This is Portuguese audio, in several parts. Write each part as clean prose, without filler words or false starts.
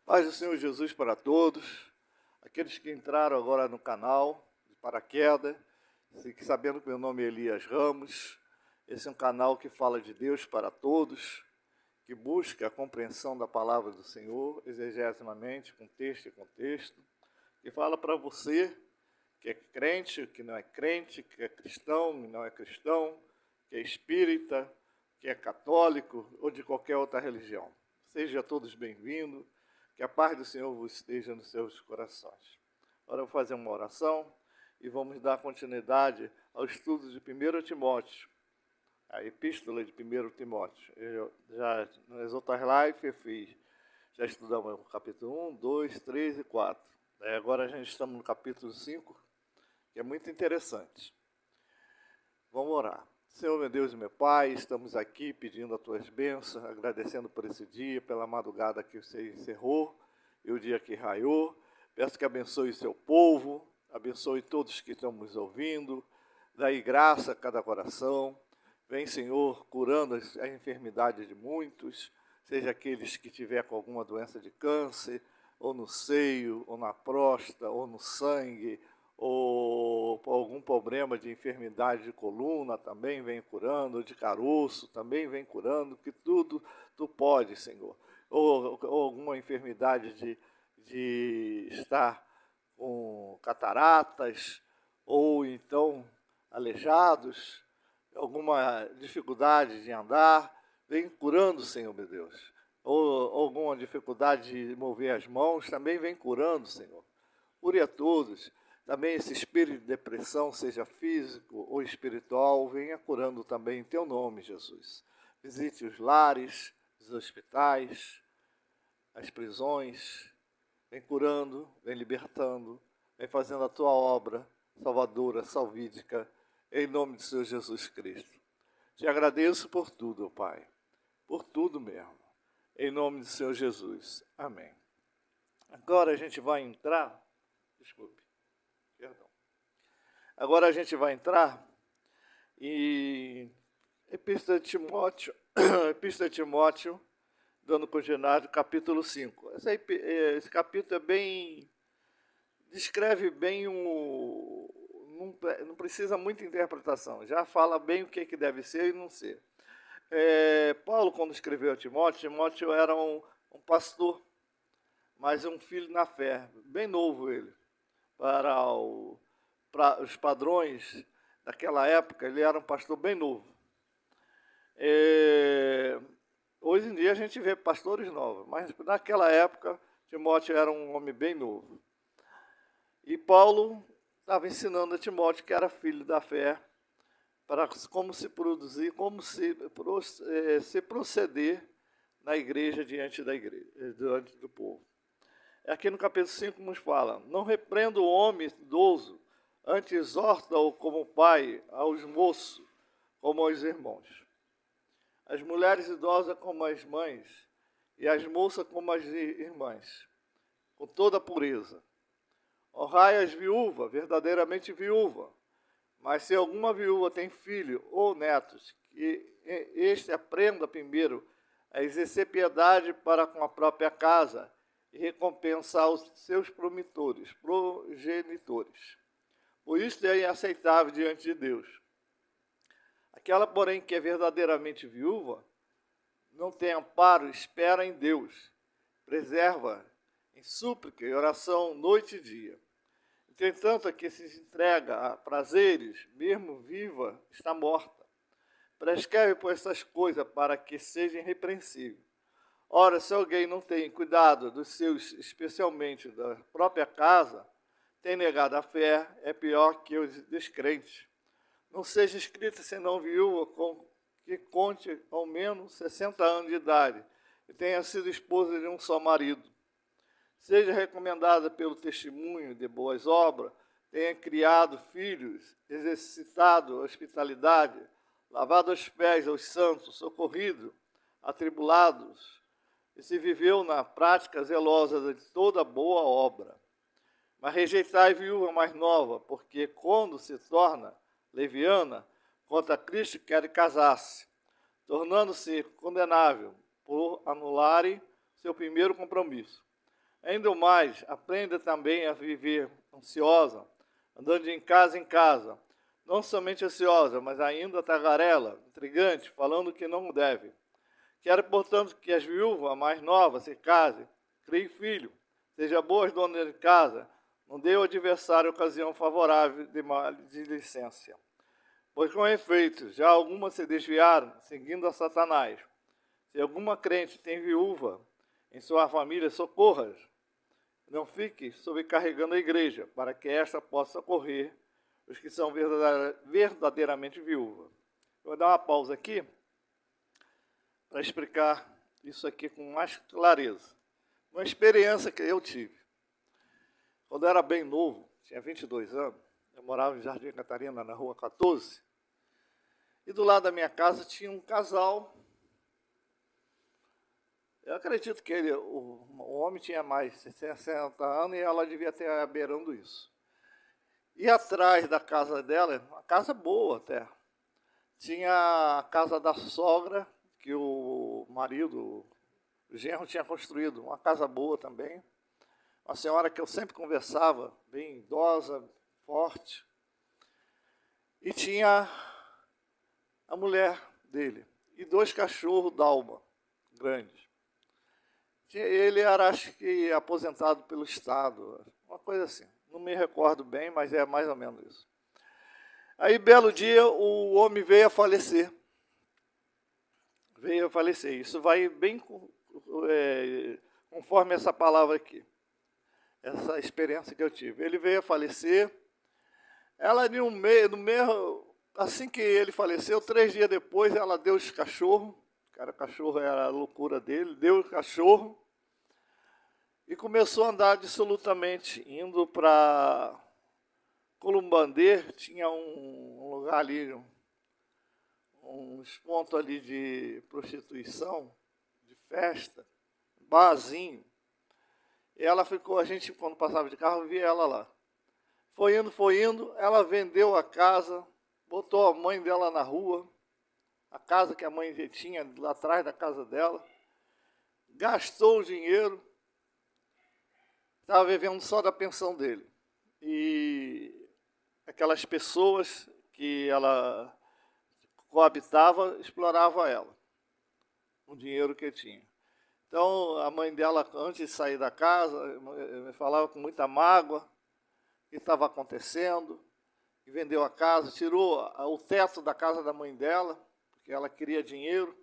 Paz do Senhor Jesus para todos, aqueles que entraram agora no canal, de paraquedas, sabendo que meu nome é Elias Ramos. Esse é um canal que fala de Deus para todos, que busca a compreensão da palavra do Senhor, exegeticamente, com texto e contexto, que fala para você que é crente, que não é crente, que é cristão, que não é cristão, que é espírita, que é católico ou de qualquer outra religião. Sejam todos bem-vindos. Que a paz do Senhor vos esteja nos seus corações. Agora eu vou fazer uma oração e vamos dar continuidade ao estudo de 1 Timóteo, a epístola de 1 Timóteo. Eu já nas outras lives já estudamos o capítulo 1, 2, 3 e 4. Agora a gente estamos no capítulo 5, que é muito interessante. Vamos orar. Senhor, meu Deus e meu Pai, estamos aqui pedindo as tuas bênçãos, agradecendo por esse dia, pela madrugada que você encerrou e o dia que raiou. Peço que abençoe o seu povo, abençoe todos que estão nos ouvindo, dai graça a cada coração. Vem, Senhor, curando as enfermidades de muitos, seja aqueles que tiver com alguma doença de câncer, ou no seio, ou na próstata, ou no sangue, ou algum problema de enfermidade de coluna, também vem curando, de caroço, também vem curando, que tudo tu pode, Senhor. Ou alguma enfermidade de estar com cataratas, ou então aleijados, alguma dificuldade de andar, vem curando, Senhor, meu Deus. Ou alguma dificuldade de mover as mãos, também vem curando, Senhor. Cure a todos. Também esse espírito de depressão, seja físico ou espiritual, venha curando também em teu nome, Jesus. Visite os lares, os hospitais, as prisões, vem curando, vem libertando, vem fazendo a tua obra salvadora, salvídica, em nome do Senhor Jesus Cristo. Te agradeço por tudo, Pai, por tudo mesmo, em nome do Senhor Jesus. Amém. Agora a gente vai entrar, perdão. Agora a gente vai entrar em Epístola de Timóteo, Epístola de Timóteo, dando continuidade, capítulo 5. Esse capítulo descreve bem não precisa muita interpretação, já fala bem o que deve ser e não ser. Paulo, quando escreveu a Timóteo era um pastor, mas um filho na fé, bem novo ele, para os padrões daquela época, ele era um pastor bem novo. Hoje em dia a gente vê pastores novos, mas naquela época Timóteo era um homem bem novo. E Paulo estava ensinando a Timóteo, que era filho da fé, para como se produzir, como se proceder na igreja, diante do povo. Aqui no capítulo 5 nos fala: não repreenda o homem idoso, antes exorta-o como pai, aos moços, como aos irmãos. As mulheres idosas como as mães, e as moças como as irmãs, com toda a pureza. Honrai as viúvas, verdadeiramente viúva. Mas se alguma viúva tem filho ou netos, que este aprenda primeiro a exercer piedade para com a própria casa, e recompensar os seus progenitores. Por isso é aceitável diante de Deus. Aquela, porém, que é verdadeiramente viúva, não tem amparo, espera em Deus, preserva em súplica e oração noite e dia. Entretanto, a que se entrega a prazeres, mesmo viva, está morta. Prescreve por essas coisas para que seja irrepreensível. Ora, se alguém não tem cuidado dos seus, especialmente da própria casa, tem negado a fé, é pior que os descrentes. Não seja escrita senão viúva que conte ao menos 60 anos de idade e tenha sido esposa de um só marido. Seja recomendada pelo testemunho de boas obras, tenha criado filhos, exercitado a hospitalidade, lavado os pés aos santos, socorrido atribulados, e se viveu na prática zelosa de toda boa obra. Mas rejeitai viúva mais nova, porque quando se torna leviana, contra Cristo quer casar-se, tornando-se condenável por anularem seu primeiro compromisso. Ainda mais, aprenda também a viver ansiosa, andando de em casa, não somente ansiosa, mas ainda tagarela, intrigante, falando que não deve. Quero, portanto, que as viúvas mais novas se casem, criem filho, seja boas donas de casa, não dê ao adversário ocasião favorável de licença. Pois, com efeito, já algumas se desviaram, seguindo a Satanás. Se alguma crente tem viúva em sua família, socorra-as. Não fique sobrecarregando a igreja, para que esta possa socorrer os que são verdadeiramente viúvas. Vou dar uma pausa aqui para explicar isso aqui com mais clareza. Uma experiência que eu tive. Quando eu era bem novo, tinha 22 anos, eu morava em Jardim Catarina, na rua 14, e do lado da minha casa tinha um casal. Eu acredito que o homem tinha mais de 60 anos e ela devia ter beirando isso. E atrás da casa dela, uma casa boa até, tinha a casa da sogra, que o marido, o genro, tinha construído, uma casa boa também. Uma senhora que eu sempre conversava, bem idosa, forte. E tinha a mulher dele e 2 cachorros d'alma grandes. Ele era, acho que, aposentado pelo Estado, uma coisa assim. Não me recordo bem, mas é mais ou menos isso. Aí, belo dia, o homem veio a falecer. Veio a falecer. Isso vai bem conforme essa palavra aqui. Essa experiência que eu tive. Ele veio a falecer. Ela, no meio, assim que ele faleceu, 3 dias depois, ela deu os cachorros. Cara, o cachorro era a loucura dele. Deu o cachorro. E começou a andar dissolutamente, indo para Columbandê. Tinha um lugar ali, uns pontos ali de prostituição, de festa, barzinho. E ela ficou, a gente, quando passava de carro, via ela lá. Foi indo, ela vendeu a casa, botou a mãe dela na rua, a casa que a mãe tinha lá atrás da casa dela, gastou o dinheiro, estava vivendo só da pensão dele. E aquelas pessoas que ela coabitava, explorava ela, o dinheiro que tinha. Então, a mãe dela, antes de sair da casa, me falava com muita mágoa o que estava acontecendo, e vendeu a casa, tirou o teto da casa da mãe dela, porque ela queria dinheiro,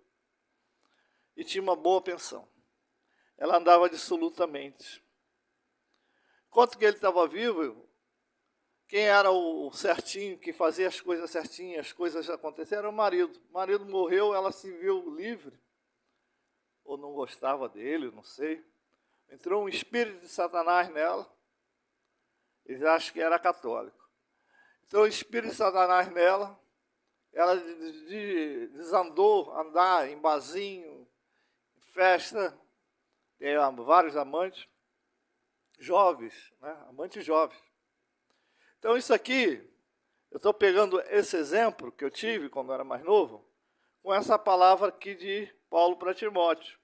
e tinha uma boa pensão. Ela andava dissolutamente. Enquanto que ele estava vivo, quem era o certinho, que fazia as coisas certinhas, as coisas aconteceram, era o marido. O marido morreu, ela se viu livre, ou não gostava dele, não sei. Entrou um espírito de Satanás nela, eles acham que era católico. Entrou o espírito de Satanás nela, ela desandou a andar em barzinho, em festa, tem vários amantes, jovens, né? Amantes jovens. Então isso aqui, eu estou pegando esse exemplo que eu tive quando eu era mais novo, com essa palavra aqui de Paulo para Timóteo.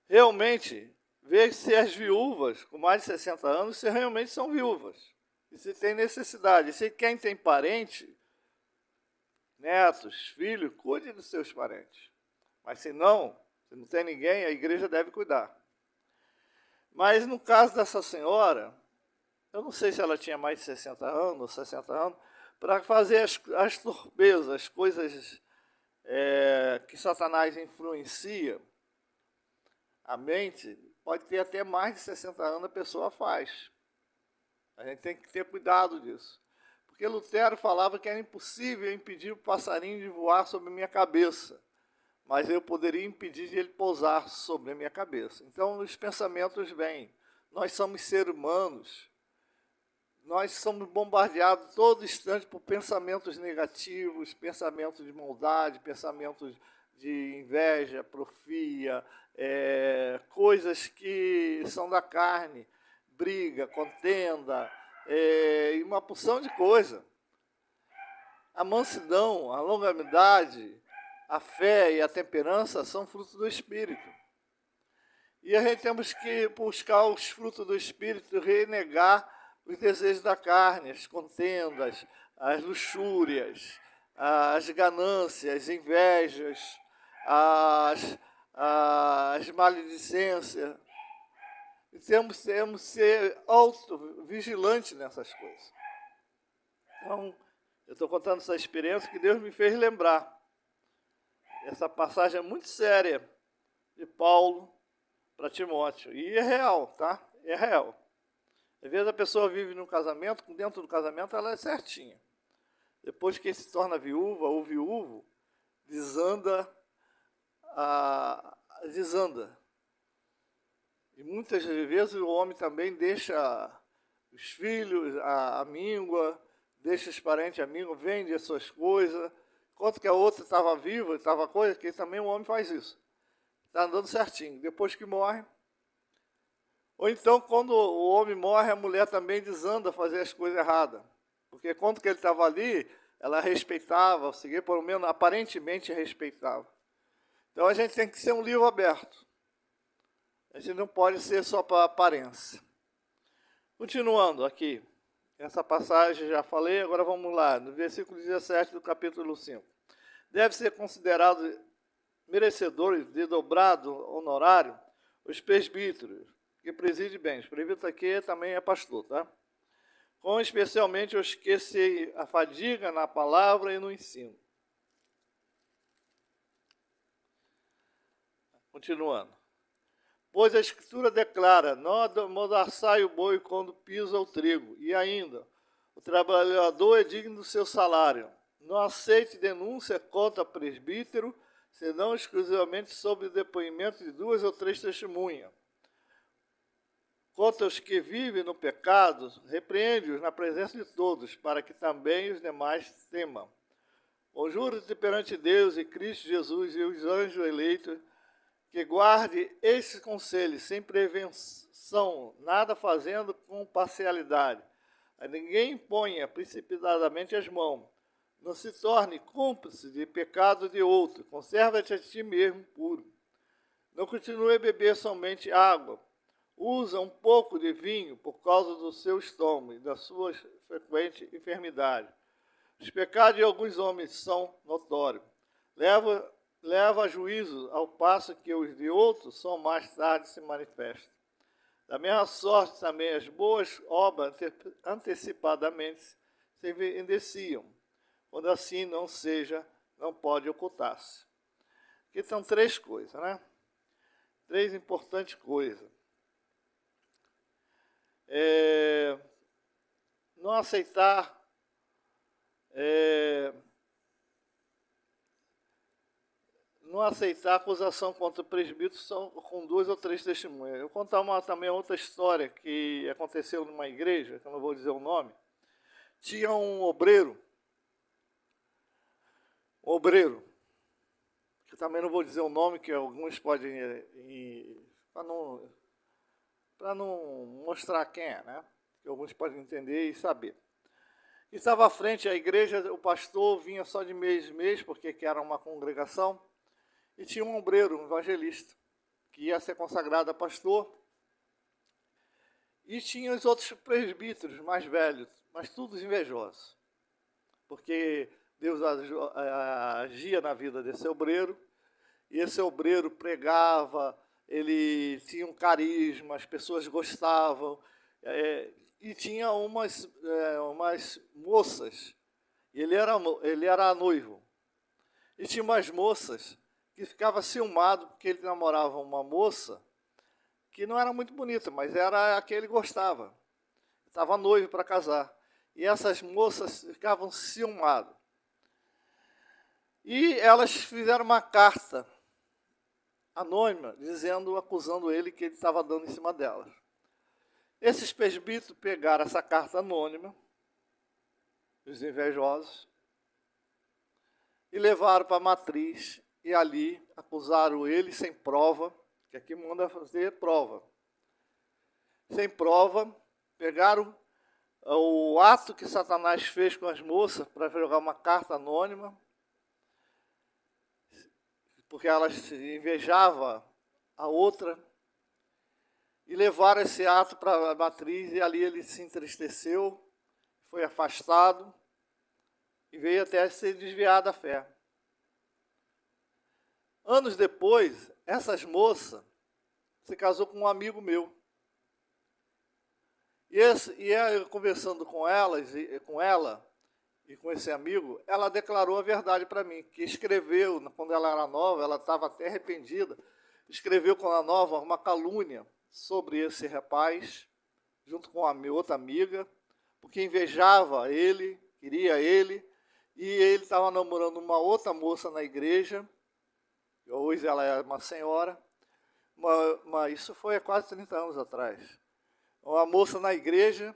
Realmente, ver se as viúvas com mais de 60 anos, se realmente são viúvas. E se tem necessidade. E se quem tem parente, netos, filhos, cuide dos seus parentes. Mas se não tem ninguém, a igreja deve cuidar. Mas no caso dessa senhora, eu não sei se ela tinha mais de 60 anos, 60 anos, para fazer as torpezas, as coisas que Satanás influencia a mente, pode ter até mais de 60 anos a pessoa faz. A gente tem que ter cuidado disso. Porque Lutero falava que era impossível impedir o passarinho de voar sobre a minha cabeça, mas eu poderia impedir de ele pousar sobre a minha cabeça. Então, os pensamentos vêm. Nós somos seres humanos. Nós somos bombardeados todo instante por pensamentos negativos, pensamentos de maldade, pensamentos de inveja, porfia, coisas que são da carne, briga, contenda, e uma porção de coisa. A mansidão, a longanimidade, a fé e a temperança são frutos do Espírito. E a gente temos que buscar os frutos do Espírito, renegar os desejos da carne, as contendas, as luxúrias, as ganâncias, as invejas, as maledicências. E temos que ser vigilantes nessas coisas. Então, eu estou contando essa experiência que Deus me fez lembrar. Essa passagem é muito séria de Paulo para Timóteo. E é real, tá? É real. Às vezes a pessoa vive num casamento, dentro do casamento ela é certinha. Depois que se torna viúva ou viúvo, desanda. E muitas vezes o homem também deixa os filhos, a míngua, deixa os parentes a míngua, vende as suas coisas. Enquanto que a outra estava viva, estava coisa, que também o homem faz isso. Está andando certinho. Depois que morre. Ou então, quando o homem morre, a mulher também desanda a fazer as coisas erradas. Porque quando que ele estava ali, ela respeitava, seguia, pelo menos aparentemente respeitava. Então a gente tem que ser um livro aberto. A gente não pode ser só para aparência. Continuando aqui. Essa passagem já falei, agora vamos lá, no versículo 17 do capítulo 5. Deve ser considerado merecedores de dobrado honorário os presbíteros, que presidem bem. Os presbíteros aqui também é pastor, tá? Com especialmente os que se afadigam na palavra e no ensino. Continuando. Pois a Escritura declara, não amordaçai o boi quando pisa o trigo. E ainda, o trabalhador é digno do seu salário. Não aceite denúncia contra presbítero, senão exclusivamente sob o depoimento de 2 ou 3 testemunhas. Contra os que vivem no pecado, repreende-os na presença de todos, para que também os demais temam. Conjuro-te perante Deus e Cristo Jesus e os anjos eleitos, que guarde esse conselho sem prevenção, nada fazendo com parcialidade. A ninguém imponha precipitadamente as mãos. Não se torne cúmplice de pecado de outro. Conserva-te a ti mesmo puro. Não continue a beber somente água. Usa um pouco de vinho por causa do seu estômago e da sua frequente enfermidade. Os pecados de alguns homens são notórios. Leva a juízo, ao passo que os de outros só mais tarde se manifestam. Da mesma sorte também as boas obras antecipadamente se evidenciam, quando assim não pode ocultar-se. Aqui estão 3 coisas, né? 3 importantes coisas. Não aceitar acusação contra o presbítero com 2 ou 3 testemunhas. Eu vou contar também outra história que aconteceu numa igreja, que eu não vou dizer o nome. Tinha um obreiro, que eu também não vou dizer o nome, que alguns podem, para não mostrar quem é, né? Que alguns podem entender e saber. E estava à frente à igreja, o pastor vinha só de mês em mês, porque era uma congregação. E tinha um obreiro, um evangelista, que ia ser consagrado a pastor. E tinha os outros presbíteros mais velhos, mas todos invejosos. Porque Deus agia na vida desse obreiro, e esse obreiro pregava, ele tinha um carisma, as pessoas gostavam, e tinha umas moças, e ele era noivo. E tinha umas moças que ficava ciumado porque ele namorava uma moça que não era muito bonita, mas era a que ele gostava. Estava noivo para casar. E essas moças ficavam ciumadas. E elas fizeram uma carta anônima, acusando ele que ele estava dando em cima delas. Esses presbíteros pegaram essa carta anônima, os invejosos, e levaram para a matriz. E ali acusaram ele sem prova, que aqui manda fazer prova. Sem prova, pegaram o ato que Satanás fez com as moças para jogar uma carta anônima, porque elas invejavam a outra, e levaram esse ato para a matriz, e ali ele se entristeceu, foi afastado, e veio até se desviar da fé. Anos depois, essas moças se casou com um amigo meu. E eu conversando com ela e com esse amigo, ela declarou a verdade para mim, que escreveu, quando ela era nova, ela estava até arrependida, escreveu quando era nova uma calúnia sobre esse rapaz, junto com a minha outra amiga, porque invejava ele, queria ele, e ele estava namorando uma outra moça na igreja, hoje ela é uma senhora, mas isso foi há quase 30 anos atrás. Uma moça na igreja,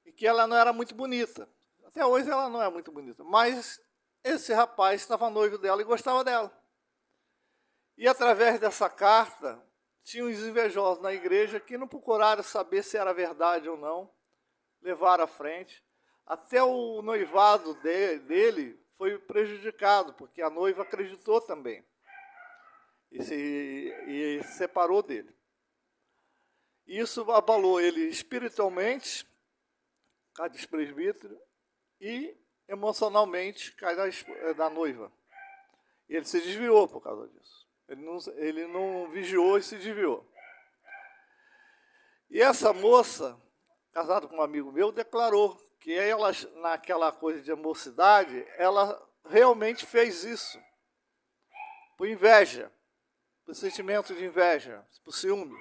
e que ela não era muito bonita. Até hoje ela não é muito bonita, mas esse rapaz estava noivo dela e gostava dela. E através dessa carta, tinha uns invejosos na igreja que não procuraram saber se era verdade ou não, levaram à frente. Até o noivado dele foi prejudicado, porque a noiva acreditou também e se separou dele. Isso abalou ele espiritualmente, cai do presbítero, e emocionalmente cai da noiva. E ele se desviou por causa disso. Ele não vigiou e se desviou. E essa moça, casada com um amigo meu, declarou que ela, naquela coisa de mocidade, ela realmente fez isso. Por inveja, por sentimento de inveja, por ciúme.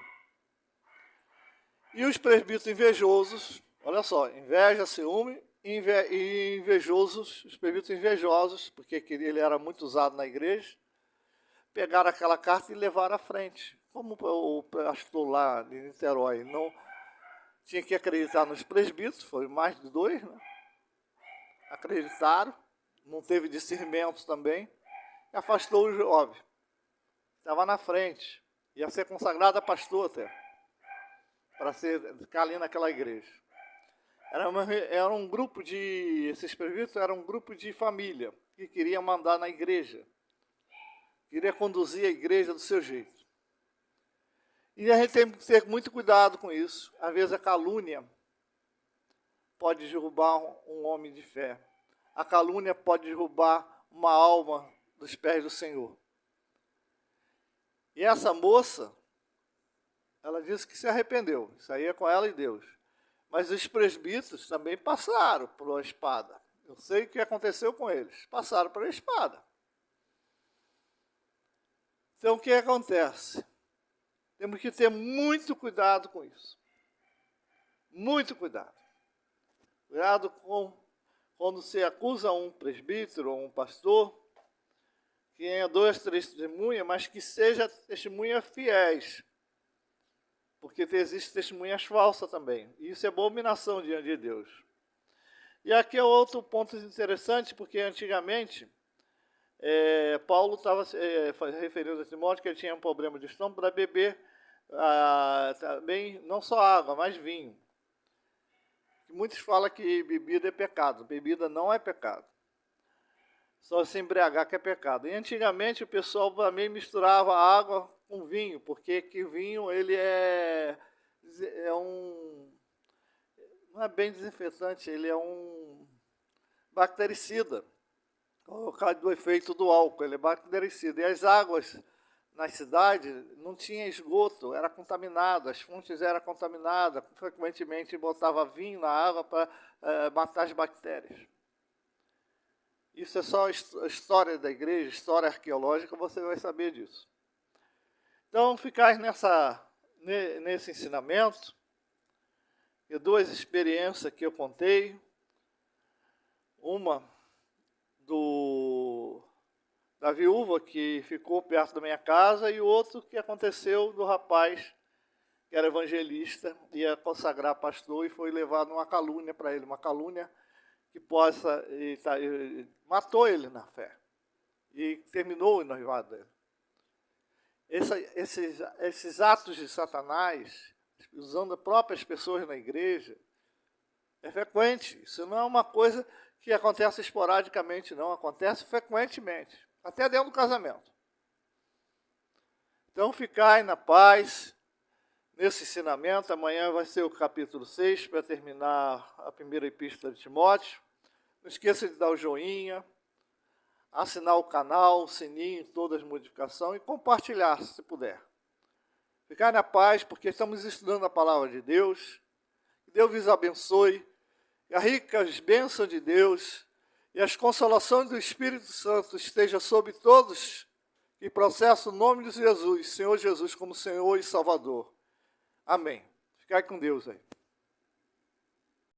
E os presbíteros invejosos, olha só, inveja, ciúme e invejosos, os presbíteros invejosos, porque ele era muito usado na igreja, pegaram aquela carta e levaram à frente. Como o pastor lá de Niterói não tinha que acreditar nos presbíteros, foi mais de 2, né? Acreditaram, não teve discernimento também, e afastou o jovem. Estava na frente, ia ser consagrado a pastor até, para ficar ali naquela igreja. Era um grupo esses presbíteros eram um grupo de família, que queria mandar na igreja, queria conduzir a igreja do seu jeito. E a gente tem que ter muito cuidado com isso. Às vezes a calúnia pode derrubar um homem de fé. A calúnia pode derrubar uma alma dos pés do Senhor. E essa moça, ela disse que se arrependeu. Isso aí é com ela e Deus. Mas os presbíteros também passaram por a espada. Eu sei o que aconteceu com eles. Passaram por a espada. Então, o que acontece? Temos que ter muito cuidado com isso. Muito cuidado. Cuidado quando você acusa um presbítero ou um pastor, que tenha 2, 3 testemunhas, mas que seja testemunhas fiéis. Porque existem testemunhas falsas também. E isso é abominação diante de Deus. E aqui é outro ponto interessante, porque antigamente Paulo estava referindo a Timóteo que ele tinha um problema de estômago para beber também, não só água, mas vinho. Muitos falam que bebida é pecado. Bebida não é pecado. Só se embriagar que é pecado. E antigamente o pessoal também misturava água com vinho, porque que o vinho ele não é bem desinfetante, ele é um bactericida. Por causa do efeito do álcool, ele é bactericida. E as águas na cidade não tinha esgoto, era contaminado, as fontes eram contaminadas, frequentemente botava vinho na água para matar as bactérias. Isso é só a história da igreja, história arqueológica, você vai saber disso. Então, ficar nesse ensinamento, e 2 experiências que eu contei, uma da viúva que ficou perto da minha casa e o outro que aconteceu do rapaz que era evangelista, ia consagrar pastor e foi levado uma calúnia para ele, uma calúnia que matou ele na fé e terminou o noivado dele. Esses atos de Satanás, usando próprias pessoas na igreja, é frequente. Isso não é uma coisa que acontece esporadicamente, não. Acontece frequentemente, até dentro do casamento. Então, ficai na paz, nesse ensinamento. Amanhã vai ser o capítulo 6, para terminar a primeira epístola de Timóteo. Não esqueça de dar o joinha, assinar o canal, o sininho, todas as modificações e compartilhar, se puder. Ficar na paz, porque estamos estudando a palavra de Deus. Que Deus vos abençoe. E as ricas bênçãos de Deus e as consolações do Espírito Santo estejam sobre todos que processam o nome de Jesus, Senhor Jesus, como Senhor e Salvador. Amém. Ficar com Deus aí.